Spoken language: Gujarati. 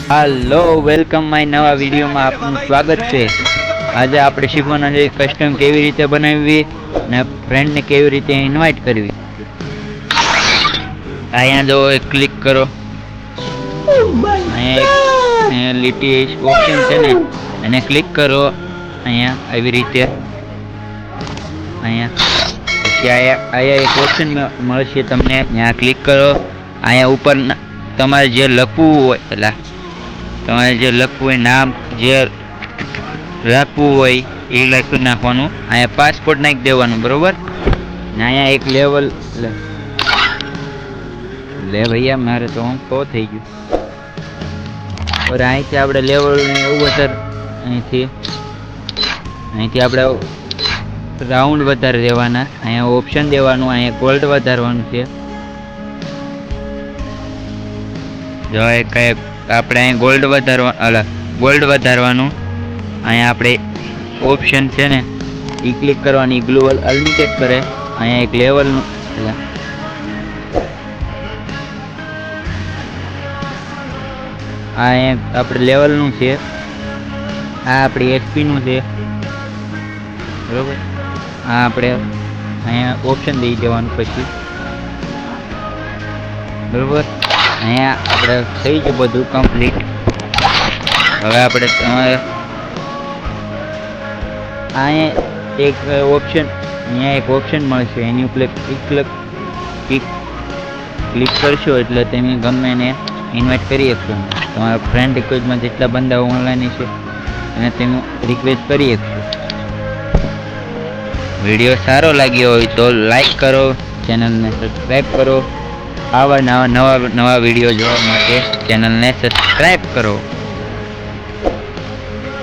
હાલો વેલકમ માય નવા વિડીયોમાં આપનું સ્વાગત છે। આજે આપણે શીખવાના છે કસ્ટમ કેવી રીતે બનાવવી ને ફ્રેન્ડને કેવી રીતે ઇન્વાઇટ કરવી। અહીંયા જો ક્લિક કરો, અહીંયા લીટી ઓપ્શન છે ને એને ક્લિક કરો। અહીંયા આવી રીતે અહીંયા પછી અહીંયા એક ઓપ્શન મળશે તમને, ત્યાં ક્લિક કરો। અહીંયા ઉપર તમારે જે લખવું હોય તમારે જે લખવું હોય નામ જે રાખવું હોય એ લખી નાખવાનું। અહીંયા પાસપોર્ટ નાખી દેવાનું, બરોબર ને અહીંયા એક લેવલ લે ભૈયા મારે તો હું તો થઈ ગયું। और અહીંથી આપણે લેવલ એવું વધારે અહીંથી આપણે રાઉન્ડ વધારે દેવાના। અહીંયા ઓપ્શન દેવાનું, અહીંયા ગોલ્ડ વધારવાનું છે। જો કંઈ આપણે અહીં ગોલ્ડ વધારવાનું। અહીંયા આપણે ઓપ્શન છે ને એ ક્લિક કરવાની, ગ્લોબલ અનલિમિટેડ કરે। અહીંયા એક લેવલનું આ આપણે લેવલનું છે, આ આપણી એચપીનું છે, બરોબર। આ આપણે અહીંયા ઓપ્શન દઈ દેવાનું પછી, બરોબર। અહીંયા આપણે થઈ ગયું બધું કમ્પ્લીટ। હવે આપણે અહીંયા એક ઓપ્શન મળશે, એની ઉપર ક્લિક કરશો એટલે તમે ગમે એને ઇન્વાઇટ કરી શકશો। તમારા ફ્રેન્ડ રિક્વેસ્ટમાં જેટલા બંદા ઓનલાઈન છે એને તમે રિક્વેસ્ટ કરી શકશો। વિડીયો સારો લાગ્યો હોય તો લાઈક કરો, ચેનલને સબસ્ક્રાઈબ કરો। આવા નવા વિડીયો જોવા માટે ચેનલને સબસ્ક્રાઈબ કરો।